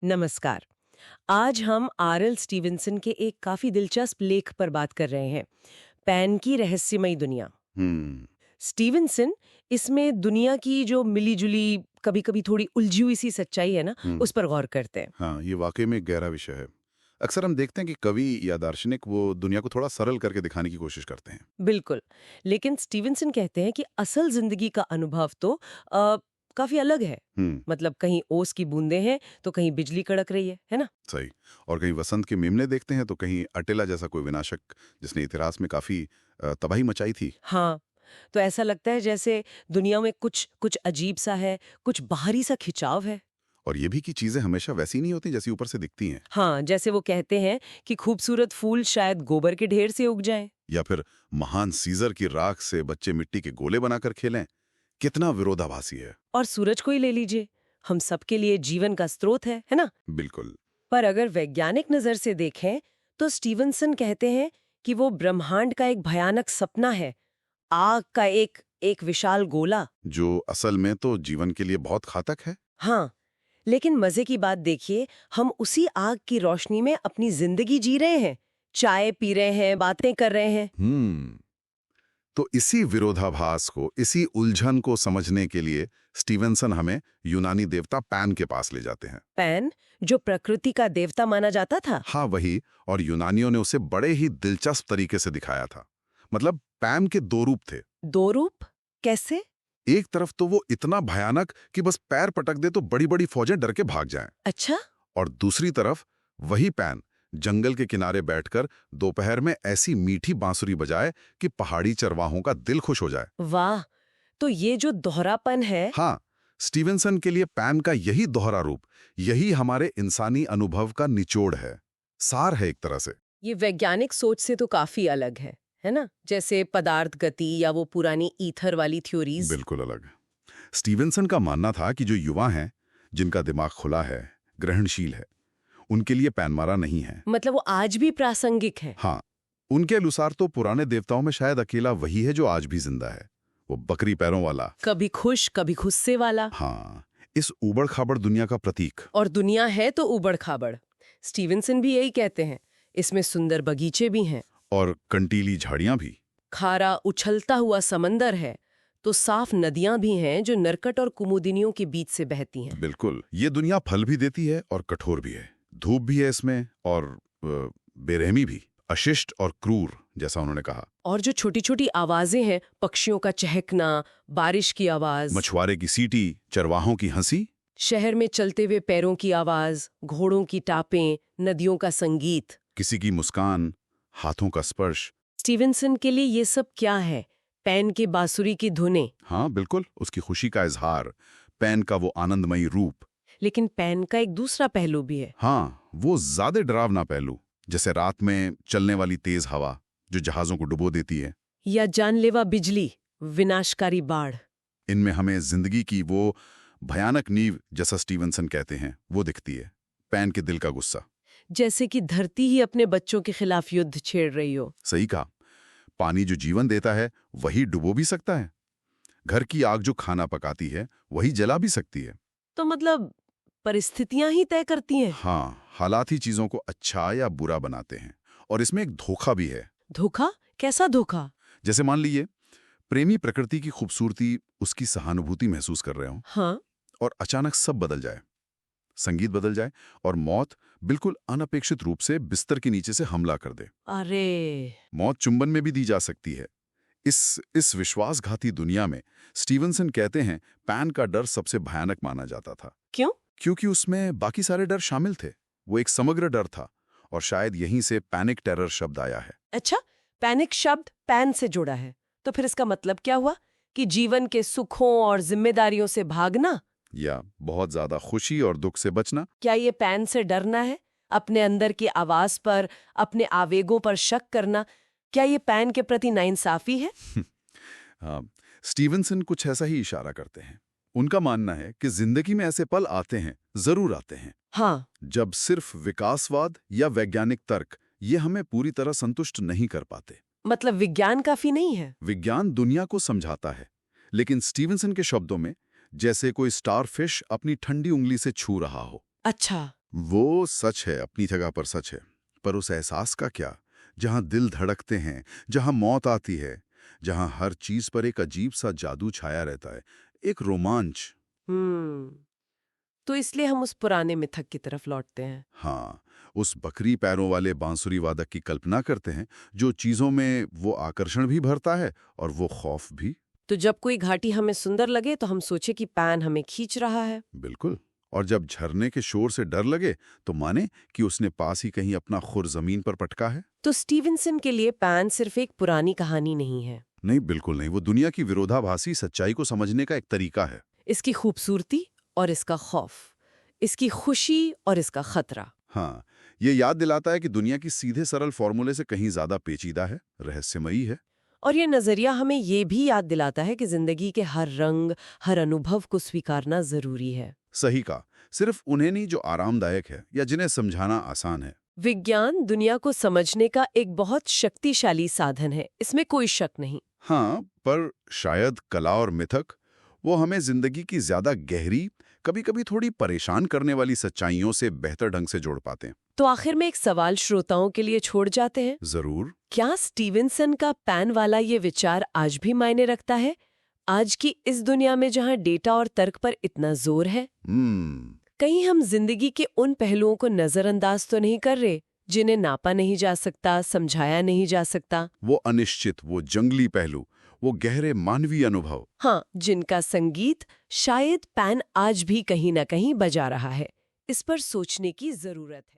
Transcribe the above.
नमस्कार। आज हम आरएल स्टीवेंसन के एक काफी दिलचस्प लेख पर बात कर रहे हैं, पैन की रहस्यमयी दुनिया। हम्म। स्टीवेंसन इसमें दुनिया की जो मिली-जुली, कभी-कभी थोड़ी उलझी हुई सी सच्चाई है ना, हम्म। उस पर गौर करते हैं। हाँ, ये वाकई में एक गहरा विषय है। अक्सर हम देखते हैं कि कवि या दार्शनिक वो दुनिया को थोड़ा सरल करके दिखाने की कोशिश करते हैं। बिल्कुल। लेकिन स्टीवेंसन कहते हैं कि असल जिंदगी का अनुभव तो काफी अलग है। हम्म। मतलब कहीं ओस की बूंदें हैं तो कहीं बिजली कड़क रही है ना? सही। और कहीं वसंत के मेमने देखते हैं तो कहीं अटेला जैसा कोई विनाशक जिसने इतिहास में काफी तबाही मचाई थी। हाँ, तो ऐसा लगता है जैसे दुनिया में कुछ कुछ अजीब सा है, कुछ बाहरी सा खिंचाव है। और ये भी कि चीजें हमेशा वैसी नहीं होती जैसी ऊपर से दिखती हैं। हाँ, जैसे वो कहते हैं कि खूबसूरत फूल शायद गोबर के ढेर से उग जाएं। या फिर महान सीजर की राख से बच्चे मिट्टी के गोले बनाकर खेलें। कितना विरोधाभासी है। और सूरज को ही ले लीजिए, हम सबके लिए जीवन का स्रोत है ना? बिल्कुल। पर अगर वैज्ञानिक नजर से देखें, तो स्टीवेंसन कहते हैं कि वो ब्रह्मांड का एक भयानक सपना है, आग का एक एक विशाल गोला। जो असल में तो जीवन के लिए बहुत घातक है। हाँ, लेकिन मजे की बात देखिए, हम उसी आग की रोशनी में अपनी जिंदगी जी रहे हैं, चाय पी रहे हैं, बातें कर रहे हैं। तो इसी विरोधाभास को, इसी उलझन को समझने के लिए स्टीवेंसन हमें यूनानी देवता पैन के पास ले जाते हैं। पैन, जो प्रकृति का देवता माना जाता था। हाँ, वही। और यूनानियों ने उसे बड़े ही दिलचस्प तरीके से दिखाया था। मतलब पैन के दो रूप थे। दो रूप? कैसे? एक तरफ तो वो इतना भयानक कि बस पैर पटक दे तो बड़ी बड़ी फौजें डर के भाग जाएं। अच्छा। और दूसरी तरफ वही पैन जंगल के किनारे बैठकर दोपहर में ऐसी मीठी बांसुरी बजाए कि पहाड़ी चरवाहों का दिल खुश हो जाए। वाह, तो ये जो दोहरापन है। हाँ, स्टीवेंसन के लिए पैन का यही दोहरा रूप, यही हमारे इंसानी अनुभव का निचोड़ है, सार है एक तरह से। ये वैज्ञानिक सोच से तो काफी अलग है ना? जैसे पदार्थ गति या वो पुरानी ईथर वाली थ्योरीज। बिल्कुल अलग। स्टीवेंसन का मानना था कि जो युवा हैं, जिनका दिमाग खुला है, ग्रहणशील है, उनके लिए पैनमारा नहीं है। मतलब वो आज भी प्रासंगिक है। हाँ, उनके अनुसार तो पुराने देवताओं में शायद अकेला वही है जो आज भी जिंदा है, वो बकरी पैरों वाला। कभी खुश कभी गुस्से वाला। हाँ, इस उबड़ खाबड़ दुनिया का प्रतीक। और दुनिया है तो उबड़ खाबड़। स्टीवेंसन भी यही कहते हैं, इसमें सुंदर बगीचे भी हैं, और कंटीली झाड़ियां भी। खारा उछलता हुआ समंदर है, तो साफ नदियां भी हैं जो नरकट और कुमुदिनियों के बीच से बहती हैं। बिल्कुल, ये दुनिया फल भी देती है और कठोर भी है, धूप भी है इसमें, और बेरहमी भी, अशिष्ट और क्रूर, जैसा उन्होंने कहा। और जो छोटी छोटी आवाजें हैं, पक्षियों का चहकना, बारिश की आवाज, मछुआरे की सीटी, चरवाहों की हंसी, शहर में चलते हुए पैरों की आवाज, घोड़ों की टापें, नदियों का संगीत, किसी की मुस्कान, हाथों का स्पर्श। स्टीवेंसन के लिए ये सब क्या है? पैन के बांसुरी की धुनें। हाँ बिल्कुल, उसकी खुशी का इजहार, पैन का वो आनंदमयी रूप। लेकिन पैन का एक दूसरा पहलू भी है। हाँ, वो ज्यादा डरावना पहलू, जैसे रात में चलने वाली तेज हवा जो जहाजों को डुबो देती है, या जानलेवा बिजली, विनाशकारी बाढ़। इनमें हमें जिंदगी की वो भयानक नींव, जैसा स्टीवेंसन कहते हैं, वो दिखती है। पैन के दिल का गुस्सा। जैसे कि धरती ही अपने बच्चों के खिलाफ युद्ध छेड़ रही हो। सही कहा। पानी जो जीवन देता है वही डुबो भी सकता है। घर की आग जो खाना पकाती है वही जला भी सकती है। तो मतलब परिस्थितियां ही तय करती हैं। हाँ, हालात ही चीजों को अच्छा या बुरा बनाते हैं। और इसमें एक धोखा भी है। धोखा? कैसा धोखा? जैसे मान लीजिए, प्रेमी प्रकृति की खूबसूरती, उसकी सहानुभूति महसूस कर रहे हो, हाँ। और अचानक सब बदल जाए, संगीत बदल जाए, और मौत बिल्कुल अनपेक्षित रूप से बिस्तर के नीचे से हमला कर दे। अरे। मौत चुंबन में भी दी जा सकती है। इस विश्वासघाती दुनिया में स्टीवेंसन कहते हैं पैन का डर सबसे भयानक माना जाता था। क्यों? क्योंकि उसमें बाकी सारे डर शामिल थे। वो एक समग्र डर था, और शायद यहीं से पैनिक टेरर शब्द आया है। अच्छा, पैनिक शब्द पैन से जुड़ा है, तो फिर इसका मतलब क्या हुआ? कि जीवन के सुखों और जिम्मेदारियों से भागना? या बहुत ज्यादा खुशी और दुख से बचना? क्या ये पैन से डरना है? अपने अंदर की आवाज पर, अपने आवेगों पर शक करना? क्या ये पैन के प्रति नाइंसाफी है? हाँ, स्टीवेंसन कुछ ऐसा ही इशारा करते हैं। उनका मानना है कि जिंदगी में ऐसे पल आते हैं, जरूर आते हैं, हाँ। जब सिर्फ विकासवाद या वैज्ञानिक तर्क ये हमें पूरी तरह संतुष्ट नहीं कर पाते। मतलब विज्ञान काफी नहीं है? विज्ञान दुनिया को समझाता है, लेकिन स्टीवेंसन के शब्दों में जैसे कोई स्टारफिश अपनी ठंडी उंगली से छू रहा हो। अच्छा। वो सच है, अपनी जगह पर सच है। पर उस एहसास का क्या, जहां दिल धड़कते हैं, जहां मौत आती है, जहां हर चीज पर एक अजीब सा जादू छाया रहता है, एक रोमांच। तो इसलिए हम उस पुराने मिथक की तरफ लौटते हैं। हाँ, उस बकरी पैरों वाले बांसुरी वादक की कल्पना करते हैं, जो चीजों में वो आकर्षण भी भरता है और वो खौफ भी। तो जब कोई घाटी हमें सुंदर लगे तो हम सोचे कि पैन हमें खींच रहा है। बिल्कुल। और जब झरने के शोर से डर लगे तो माने कि उसने पास ही कहीं अपना खुर जमीन पर पटका है। तो स्टीवेंसन के लिए पैन सिर्फ एक पुरानी कहानी नहीं है। नहीं, बिल्कुल नहीं। वो दुनिया की विरोधाभासी सच्चाई को समझने का एक तरीका है। इसकी खूबसूरती और इसका खौफ, इसकी खुशी और इसका खतरा। हाँ, ये याद दिलाता है कि दुनिया की सीधे सरल फॉर्मूले से कहीं ज्यादा पेचीदा है, रहस्यमयी है। और ये नजरिया हमें ये भी याद दिलाता है कि जिंदगी के हर रंग, हर अनुभव को स्वीकारना जरूरी है। सही कहा। सिर्फ उन्हें नहीं जो आरामदायक है या जिन्हें समझाना आसान है। विज्ञान दुनिया को समझने का एक बहुत शक्तिशाली साधन है, इसमें कोई शक नहीं। हाँ, पर शायद कला और मिथक वो हमें जिंदगी की ज्यादा गहरी, कभी-कभी थोड़ी परेशान करने वाली सच्चाइयों से बेहतर ढंग से जोड़ पाते हैं। तो आखिर में एक सवाल श्रोताओं के लिए छोड़ जाते हैं। जरूर। क्या स्टीवेंसन का पैन वाला ये विचार आज भी मायने रखता है, आज की इस दुनिया में जहां डेटा और तर्क पर इतना जोर है? कहीं हम जिंदगी के उन पहलुओं को नजरअंदाज तो नहीं कर रहे जिन्हें नापा नहीं जा सकता, समझाया नहीं जा सकता? वो अनिश्चित, वो जंगली पहलू, वो गहरे मानवीय अनुभव। हाँ, जिनका संगीत शायद पैन आज भी कहीं ना कहीं बजा रहा है। इस पर सोचने की जरूरत है।